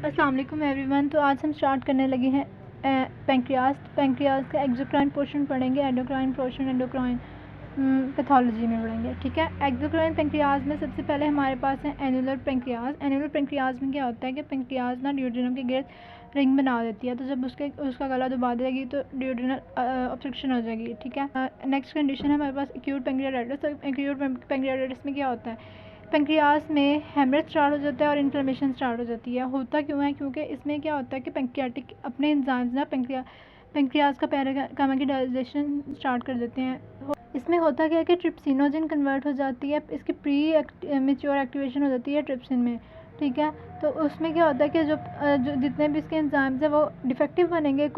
अस्सलाम वालेकुम एवरीवन। तो आज हम स्टार्ट करने लगे हैं पेंक्रियाज का एक्सोक्राइन पोर्शन पढ़ेंगे, एंडोक्राइन पोर्शन एंडोक्राइन पैथोलॉजी में पढ़ेंगे। ठीक है, एक्सोक्राइन पेंक्रियाज में सबसे पहले हमारे पास है एनुलर पेंक्रियाज। एनुलर पेंक्रियाज में क्या होता है कि पेंक्रियाज ना ड्यूडेनम के गिर्द रिंग बना देती है, तो जब उसका गला दबा देगी तो ड्यूडेनल ऑब्स्ट्रक्शन हो जाएगी। ठीक है, नेक्स्ट कंडीशन है हमारे पास एक्यूट पेंक्रियाटाइटिस। तो एक्यूट पेंक्रियाटाइटिस में क्या होता है, पेंक्रियाज में हेमरेज स्टार्ट हो जाता है और इन्फ्लेमेशन स्टार्ट हो जाती है। होता क्यों है, क्योंकि इसमें क्या होता है कि पेंक्रियाटिक अपने एंजाइम्स ना पेंक्रियाज का पैराकामा की डाइजेशन स्टार्ट कर देते हैं। इसमें होता क्या है कि ट्रिप्सिनोजन कन्वर्ट हो जाती है, इसकी प्री मेच्योर एक्टिवेशन हो जाती है ट्रिप्सिन में। ठीक है, तो उसमें क्या होता है कि जो जितने भी इसके एंजाइम्स हैं वो डिफेक्टिव बनेंगे,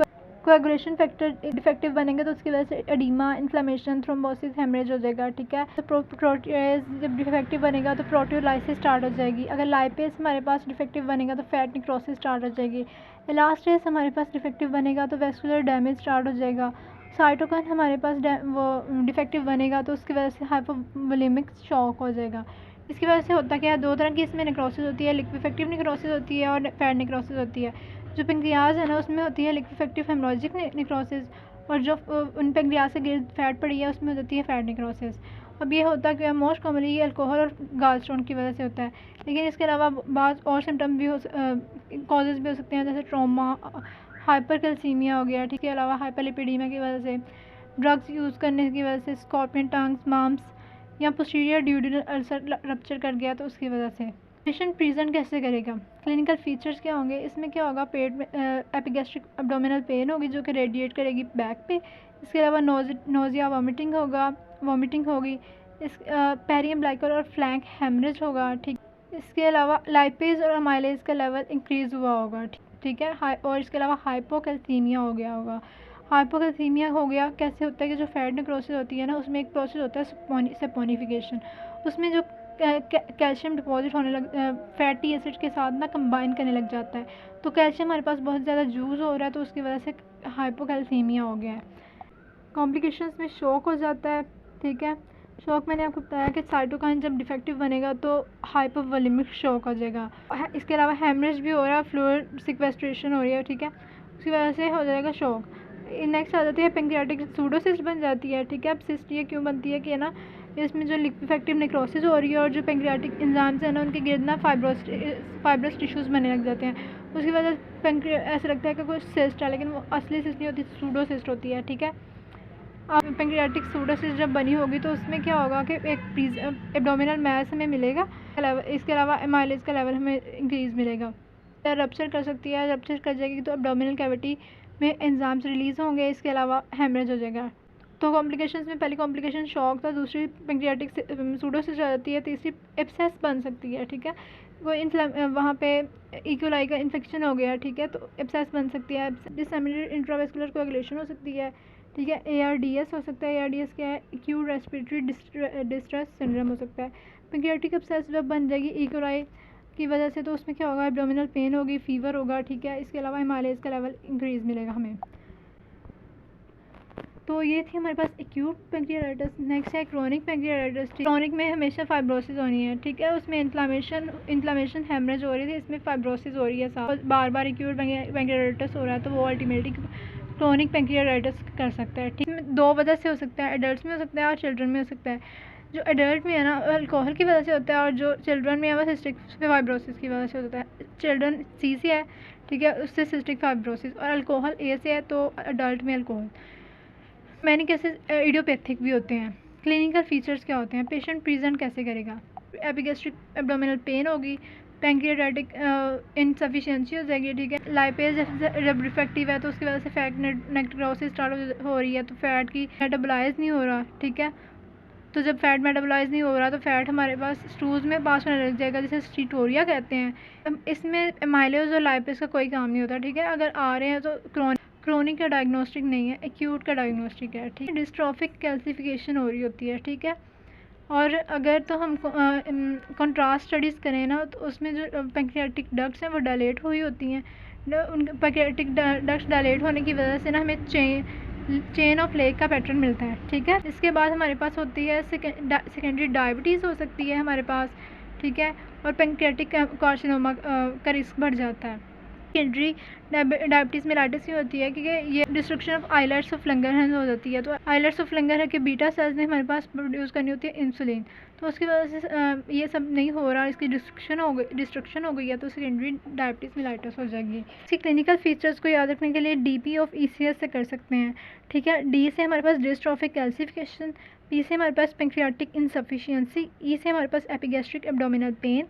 कोएगुलेशन फैक्टर डिफेक्टिव बनेंगे, तो उसकी वजह से एडिमा, इन्फ्लेमेशन, थ्रोम्बोसिस, हेमरेज हो जाएगा। ठीक है, तो प्रोटीएज जब डिफेक्टिव बनेगा तो प्रोटियोलाइसिस स्टार्ट हो जाएगी। अगर लाइपेज हमारे पास डिफेक्टिव बनेगा तो फैट निक्रोसिस स्टार्ट हो जाएगी। इलास्टेज हमारे पास डिफेक्टिव बनेगा तो वेस्कुलर डैमेज स्टार्ट हो जाएगा। साइटोकाइन हमारे पास वो डिफेक्टिव बनेगा तो उसकी वजह से हाइपोवोलेमिक शॉक हो जाएगा। इसकी वजह से होता क्या है, दो तरह की इसमें निक्रोसिस होती है, लिक्विफेक्टिव निक्रोसिस होती है और फैट निक्रोसिस होती है। जो पेंक्रियाज है ना उसमें होती है लिक्विफेक्टिव हेमोरेजिक निक्रोसिस, और जो उन पेंक्रियाज से गिर्द फैट पड़ी है उसमें होती है फैट निक्रोसिस। अब ये होता है कि मोस्ट कॉमनली ये अल्कोहल और गालस्टोन की वजह से होता है, लेकिन इसके अलावा बाद और सिम्टम भी कॉजेज़ भी हो सकते हैं, जैसे ट्रॉमा, हाइपर कैल्सीमिया हो गया। ठीक है, अलावा हाइपरलिपिडीमिया की वजह से, ड्रग्स यूज़ करने की वजह से, स्कॉर्पियन टंग्स, माम्स या पोस्टीरियर ड्यूडेनल अल्सर रप्चर कर गया तो उसकी वजह से। पेशेंट प्रेजेंट कैसे करेगा, क्लिनिकल फीचर्स क्या होंगे, इसमें क्या होगा, पेट में एपिगैस्ट्रिक एब्डोमिनल पेन होगी जो कि रेडिएट करेगी बैक पे। इसके अलावा नोजिया, वॉमिटिंग होगी। इस पेरियम ब्लाइकल और फ्लैंक हेमरेज होगा। ठीक, इसके अलावा लाइपेज और अमाइलेज का लेवल इंक्रीज़ हुआ होगा। ठीक है, और इसके अलावा हाइपोकैल्सीमिया हो गया होगा। हाइपोकैल्सीमिया हो गया कैसे होता है कि जो फैट नेक्रोसिस होती है ना उसमें एक प्रोसेस होता है सेपोनिफिकेशन, उसमें जो कैल्शियम डिपॉजिट होने लग फैटी एसिड के साथ ना कंबाइन करने लग जाता है, तो कैल्शियम हमारे पास बहुत ज़्यादा यूज़ हो रहा है तो उसकी वजह से हाइपोकैल्सीमिया हो गया है। कॉम्प्लिकेशंस में शॉक हो जाता है। ठीक है, शॉक मैंने आपको बताया कि साइटोकाइन जब डिफेक्टिव बनेगा तो हाइपोवोलेमिक शॉक हो जाएगा। इसके अलावा हेमरेज भी हो रहा है, फ्लूइड सिक्वेस्ट्रेशन हो रही है। ठीक है, उसकी वजह से हो जाएगा शॉक। नेक्स्ट आ जाती है पेंक्रियाटिक सूडोसिस्ट बन जाती है। ठीक है, अब सिस्ट ये क्यों बनती है कि ना इसमें जो लिक्विफेक्टिव नेक्रोसिस हो रही है और जो पेंक्रियाटिक एंजाइम्स हैं ना उनके गिर्द ना फाइब्रस टिश्यूज़ बनने लग जाते हैं, उसकी वजह से ऐसा लगता है कि कोई सिस्ट है, लेकिन वो असली सिस्ट नहीं होती, सूडोसिस्ट होती है। ठीक है, अब पेंक्रियाटिक सूडोसिस्ट जब बनी होगी तो उसमें क्या होगा कि एक एब्डोमिनल मैस हमें मिलेगा, इसके अलावा एमाइलेज का लेवल हमें इंक्रीज़ मिलेगा। रप्चर कर सकती है, रप्चर कर जाएगी तो एब्डोमिनल कैविटी में एंजाइम्स रिलीज़ होंगे, इसके अलावा हेमरेज हो जाएगा। तो कॉम्प्लिकेशंस में पहली कॉम्प्लिकेशन शॉक था, दूसरी पेंक्रियाटिक सूडोसिस आ जाती है, तीसरी एब्सेस बन सकती है। ठीक है, कोई वहाँ पे इकोलाई का इन्फेक्शन हो गया। ठीक है, तो एब्सेस बन सकती है, डिसेमिनेटेड इंट्रावेस्कुलर कोएगुलेशन हो सकती है। ठीक है, ARDS हो सकता है। ARDS क्या है, एक्यूट रेस्पिरेटरी डिस्ट्रेस सिंड्रोम हो सकता है। पेंक्रियाटिक एब्सेस जब बन जाएगी इकोलाई की वजह से तो उसमें क्या होगा, एब्डोमिनल पेन होगी, फीवर होगा। ठीक है, इसके अलावा हिमालयस का लेवल इंक्रीज़ मिलेगा हमें। तो ये थी हमारे पास एक्यूट पेंक्रियाटाइटिस। नेक्स्ट है क्रोनिक पेंक्रियाटाइटिस। क्रोनिक में हमेशा फाइब्रोसिस होनी है। ठीक है, उसमें इन्फ्लामेशन हेमरेज हो रही थी, इसमें फाइब्रोसिस हो रही है, साथ बार बार एक्यूट पेंक्रियाटाइटिस हो रहा है तो वो अल्टीमेटली क्रोनिक पेंक्रियाटाइटिस कर सकता है। ठीक है, दो वजह से हो सकता है, एडल्ट में हो सकता है और चिल्ड्रन में हो सकता है। जो एडल्ट में है ना अल्कोहल की वजह से होता है, और जो चिल्ड्रन में है वो सिस्टिक फाइब्रोसिस की वजह से होता है। चिल्ड्रन C से है, ठीक है, उससे सिस्टिक फाइब्रोसिस, और अल्कोहल A से है तो अडल्ट में अल्कोहल। मैनी केसेस इडियोपैथिक भी होते हैं। क्लिनिकल फीचर्स क्या होते हैं, पेशेंट प्रेजेंट कैसे करेगा, एपिगैस्ट्रिक एब्डोमिनल पेन होगी, पेंक्रियाटाइटिक इनसफिशिएंसी हो जाएगी। ठीक है, लाइपेज जब डिफेक्टिव है तो उसकी वजह से फैट नेक्रोसिस स्टार्ट हो रही है, तो फैट की मेटाबोलाइज नहीं हो रहा। ठीक है, तो जब फैट मेटाबोलाइज नहीं हो रहा तो फैट हमारे पास स्टूज में पास होने लग जाएगा, जिसे स्टीटोरिया कहते हैं। इसमें एमाइलेज और लाइपेज का कोई काम नहीं होता। ठीक है, अगर आ रहे हैं तो क्रोनिक का डायग्नोस्टिक नहीं है, एक्यूट का डायग्नोस्टिक है। ठीक है, डिस्ट्रॉफिक कैल्सिफिकेशन हो रही होती है। ठीक है, और अगर तो हम कंट्रास्ट स्टडीज़ करें ना तो उसमें जो पेंक्रियाटिक डक्ट्स हैं वो डायलेट हुई होती हैं। उन पेंक्रियाटिक डक्ट्स डायलेट होने की वजह से ना हमें चेन ऑफ लेग का पैटर्न मिलता है। ठीक है, इसके बाद हमारे पास होती है सेकेंडरी डायबिटीज़ हो सकती है हमारे पास। ठीक है, और पेंक्रियाटिक कार्सिनोमा का रिस्क बढ़ जाता है। सेकेंडरी डायबिटीज़ मेलाइटिस ही होती है क्योंकि ये डिस्ट्रक्शन ऑफ आइलेट्स ऑफ लंगरहैंस हो जाती है। तो आइलेट्स ऑफ लंगरहैंस के बीटा सेल्स ने हमारे पास प्रोड्यूस करनी होती है इंसुलिन, तो उसकी वजह से ये सब नहीं हो रहा, इसकी डिस्ट्रक्शन हो गई है, तो सेकेंडरी डायबिटीज़ मेलाइटिस हो जाएगी। इसकी क्लिनिकल फीचर्स को याद रखने के लिए DP ऑफ ECS से कर सकते हैं, ठीक है। D से हमारे पास डिस्ट्रॉफिक कैल्सिफिकेशन, P से हमारे पास पेंक्रियाटिक इनसफिशियंसी, E से हमारे पास एपिगैस्ट्रिक एब्डोमिनल पेन,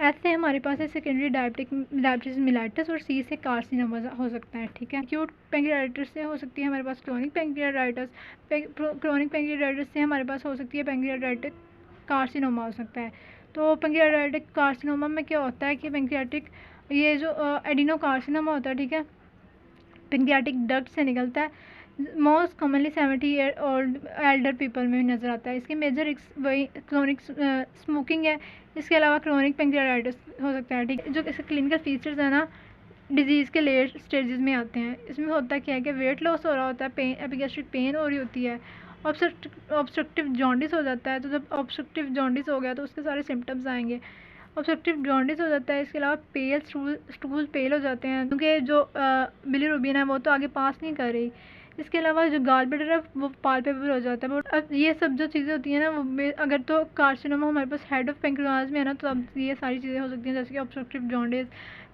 एस से हमारे पास है सेकेंडरी डायबिटीज़ मेलाइटिस, और सी से कार्सिनोमा हो सकता है, ठीक है। एक्यूट पेंक्रियाटाइटिस से हो सकती है हमारे पास क्रोनिक पेंक्रियाटाइटिस, क्रोनिक पेंक्रियाटाइटिस से हमारे पास हो सकती है पेंक्रियाटाइटिक कार्सिनोमा हो सकता है। तो पेंक्रियाटाइटिक कार्सिनोमा में क्या होता है कि पेंक्रियाटिक ये जो एडिनो कार्सिनोमा होता है, ठीक है, पेंक्रियाटिक डक्ट से निकलता है, most commonly 70 year old Elder people में नज़र आता है। इसके मेजर वही क्रोनिक स्मोकिंग है, इसके अलावा क्रोनिक पेंक्रियाटाइटिस हो सकता है, ठीक है। जो इसके क्लिनिकल फीचर्स है ना, डिजीज़ के लेट स्टेजेस में आते हैं। इसमें होता क्या है कि वेट लॉस हो रहा होता है, पेन, एपिगैस्ट्रिक पेन हो रही होती है, ऑब्स्ट्रक्टिव जॉन्डिस हो जाता है। तो जब ऑब्स्ट्रक्टिव जॉन्डिस हो गया तो उसके सारे सिम्टम्स आएंगे, ऑब्स्ट्रक्टिव जॉन्डिस हो जाता है। इसके अलावा पेल स्टूल पेल हो जाते हैं क्योंकि जो बिलीरुबिन है वो तो आगे पास नहीं कर रही। इसके अलावा जो गाल ब्लैडर है वो पाल्पेबल हो जाता है। अब ये सब जो चीज़ें होती हैं ना, वो अगर तो कार्सिनोमा हमारे पास हेड ऑफ पेंक्रियाज में है ना, तो अब ये सारी चीज़ें हो सकती हैं, जैसे कि ऑब्स्ट्रक्टिव जॉन्डिस,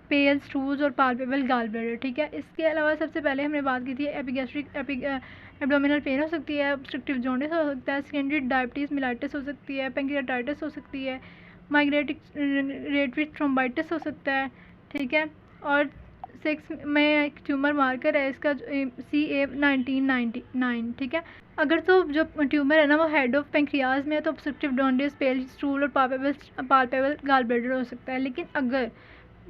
पेल स्टूल्स और पाल्पेबल गाल ब्लैडर, ठीक है। इसके अलावा सबसे पहले हमने बात की थी एब्डोमिनल पेन हो सकती है, ऑब्स्ट्रक्टिव जॉन्डिस हो सकता है, सेकेंडरी डायबिटीज़ मेलाइटिस हो सकती है, पेंक्रियाटाइटिस हो सकती है, माइग्रेटरी थ्रोम्बाइटिस हो सकता है, ठीक है। और 6 में एक ट्यूमर मार्कर है इसका CA1999, ठीक है। अगर तो जो ट्यूमर है ना वो हेड ऑफ पेंक्रियाज में है तो ऑब्स्ट्रक्टिव जॉन्डिस, पेल स्टूल और पाल्पेबल गाल ब्लैडर हो सकता है। लेकिन अगर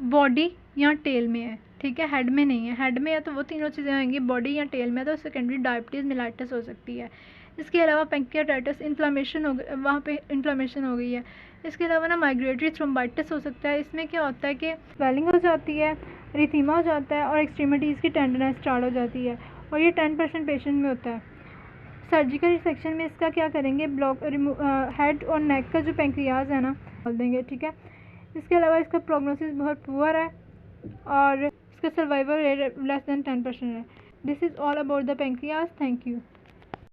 बॉडी या टेल में है, ठीक है, हेड में नहीं है, हेड में है तो वो तीनों चीज़ें आएंगी, बॉडी या टेल में है तो सेकेंडरी डायबिटीज़ मेलाइटिस हो सकती है। इसके अलावा पेंक्रियाटाइटिस इन्फ्लामेशन हो गई, वहाँ पे इन्फ्लामेशन हो गई है। इसके अलावा ना माइग्रेटरी थ्रोम्बाइटिस हो सकता है। इसमें क्या होता है कि स्वेलिंग हो जाती है, रिथीमा हो जाता है और एक्सट्रीमिटीज़ की टेंडरनेस स्टार्ट हो जाती है, और ये 10% पेशेंट में होता है। सर्जिकल सेक्शन में इसका क्या करेंगे, हेड और नेक का जो पेंक्रियाज है ना खोल देंगे, ठीक है। इसके अलावा इसका प्रोग्नोसिस बहुत पुअर है और इसका सर्वाइवल रेट लेस देन 10% है। This is all about the pancreas. Thank you.